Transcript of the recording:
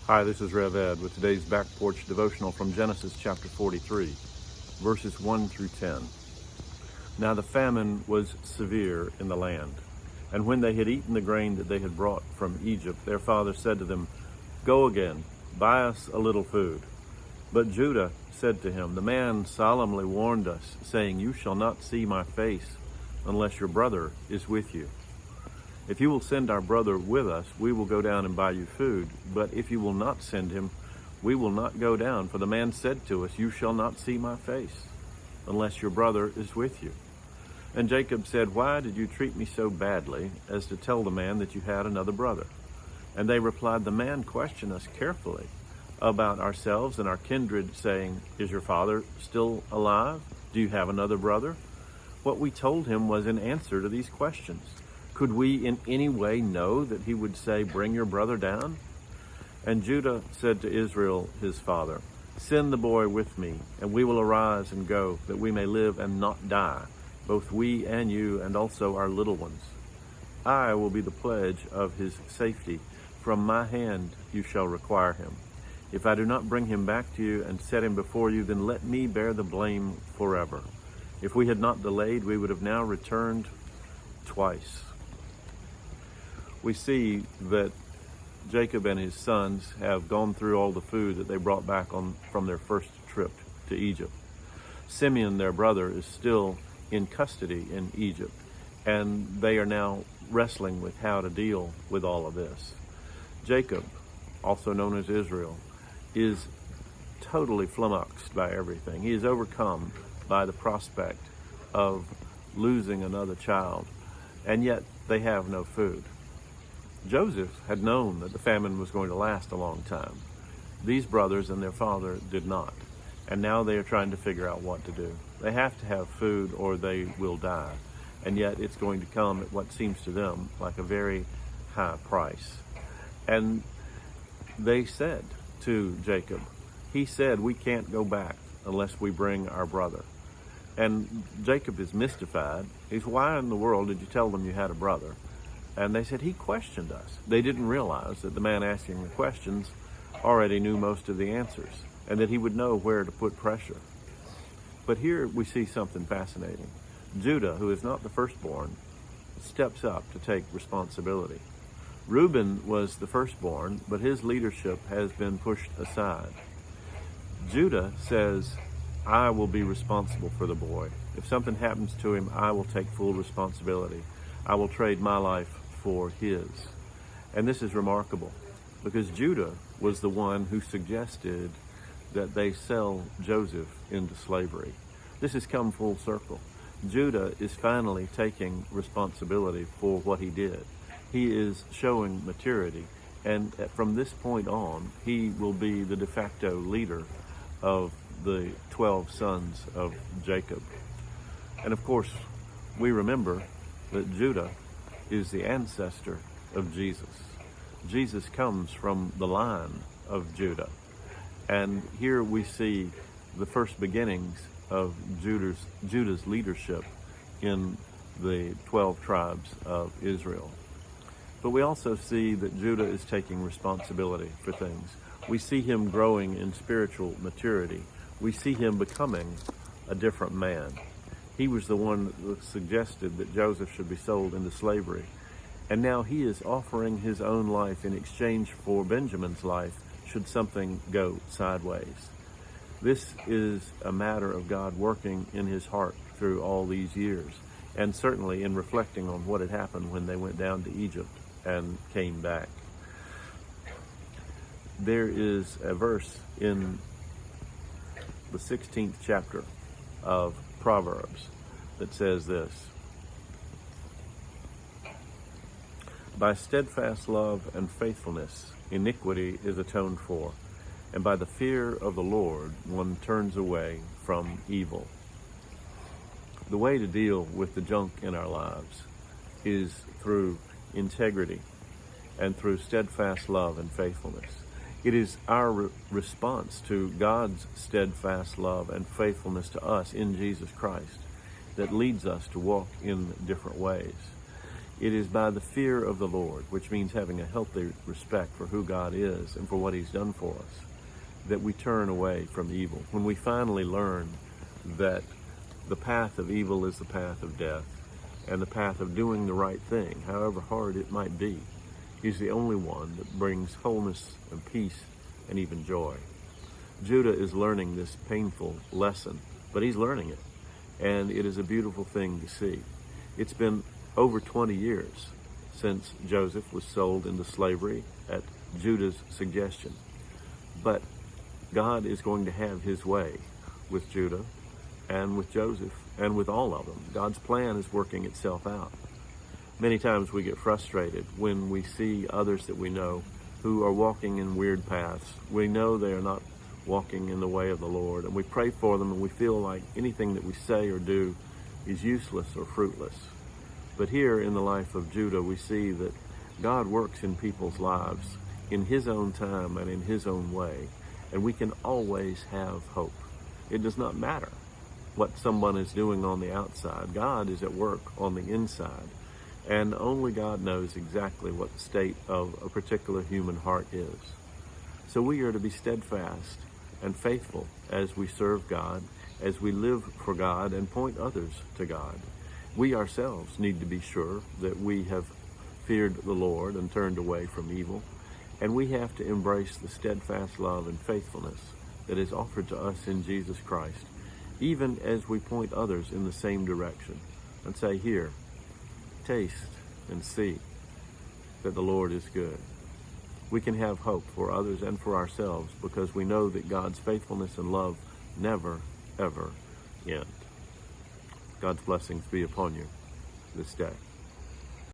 Hi, this is Rev Ed with today's Back Porch Devotional from Genesis chapter 43, verses 1 through 10. Now the famine was severe in the land, and when they had eaten the grain that they had brought from Egypt, their father said to them, "Go again, buy us a little food." But Judah said to him, "The man solemnly warned us, saying, 'You shall not see my face unless your brother is with you.' If you will send our brother with us, we will go down and buy you food. But if you will not send him, we will not go down. For the man said to us, 'You shall not see my face unless your brother is with you.' And Jacob said, 'Why did you treat me so badly as to tell the man that you had another brother?' And they replied, 'The man questioned us carefully about ourselves and our kindred, saying, Is your father still alive? Do you have another brother?' What we told him was in answer to these questions. Could we in any way know that he would say, 'Bring your brother down'?" And Judah said to Israel his father, "Send the boy with me, and we will arise and go, that we may live and not die, both we and you, and also our little ones. I will be the pledge of his safety. From my hand you shall require him. If I do not bring him back to you and set him before you, then let me bear the blame forever. If we had not delayed, we would have now returned twice." We see that Jacob and his sons have gone through all the food that they brought back from their first trip to Egypt. Simeon, their brother, is still in custody in Egypt, and they are now wrestling with how to deal with all of this. Jacob, also known as Israel, is totally flummoxed by everything. He is overcome by the prospect of losing another child, and yet they have no food. Joseph had known that the famine was going to last a long time. These brothers and their father did not, and now they are trying to figure out what to do. They have to have food or they will die, and yet it's going to come at what seems to them like a very high price. And they said to Jacob, he said, "We can't go back unless we bring our brother." And Jacob is mystified. He's, "Why in the world did you tell them you had a brother?" And they said, "He questioned us." They didn't realize that the man asking the questions already knew most of the answers, and that he would know where to put pressure. But here we see something fascinating. Judah, who is not the firstborn, steps up to take responsibility. Reuben was the firstborn, but his leadership has been pushed aside. Judah says, "I will be responsible for the boy. If something happens to him, I will take full responsibility. I will trade my life for his." And this is remarkable because Judah was the one who suggested that they sell Joseph into slavery. This has come full circle. Judah is finally taking responsibility for what he did. He is showing maturity, and from this point on, he will be the de facto leader of the 12 sons of Jacob. And of course, we remember that Judah is the ancestor of Jesus. Jesus comes from the line of Judah. And here we see the first beginnings of Judah's leadership in the 12 tribes of Israel. But we also see that Judah is taking responsibility for things. We see him growing in spiritual maturity. We see him becoming a different man. He was the one that suggested that Joseph should be sold into slavery. And now he is offering his own life in exchange for Benjamin's life should something go sideways. This is a matter of God working in his heart through all these years, and certainly in reflecting on what had happened when they went down to Egypt and came back. There is a verse in the 16th chapter of Proverbs that says this: "By steadfast love and faithfulness, iniquity is atoned for, and by the fear of the Lord, one turns away from evil." The way to deal with the junk in our lives is through integrity and through steadfast love and faithfulness. It is our response to God's steadfast love and faithfulness to us in Jesus Christ that leads us to walk in different ways. It is by the fear of the Lord, which means having a healthy respect for who God is and for what he's done for us, that we turn away from evil. When we finally learn that the path of evil is the path of death, and the path of doing the right thing, however hard it might be, is the only one that brings wholeness and peace and even joy. Judah is learning this painful lesson, but he's learning it, and it is a beautiful thing to see. It's been over 20 years since Joseph was sold into slavery at Judah's suggestion, but God is going to have his way with Judah and with Joseph and with all of them. God's plan is working itself out. Many times we get frustrated when we see others that we know who are walking in weird paths. We know they are not walking in the way of the Lord, and we pray for them, and we feel like anything that we say or do is useless or fruitless. But here in the life of Judah, we see that God works in people's lives in his own time and in his own way, and we can always have hope. It does not matter what someone is doing on the outside. God is at work on the inside, and only God knows exactly what the state of a particular human heart is. So we are to be steadfast and faithful as we serve God, as we live for God and point others to God. We ourselves need to be sure that we have feared the Lord and turned away from evil, and we have to embrace the steadfast love and faithfulness that is offered to us in Jesus Christ, even as we point others in the same direction and say, here, taste and see that the Lord is good. We can have hope for others and for ourselves because we know that God's faithfulness and love never, ever end. God's blessings be upon you this day.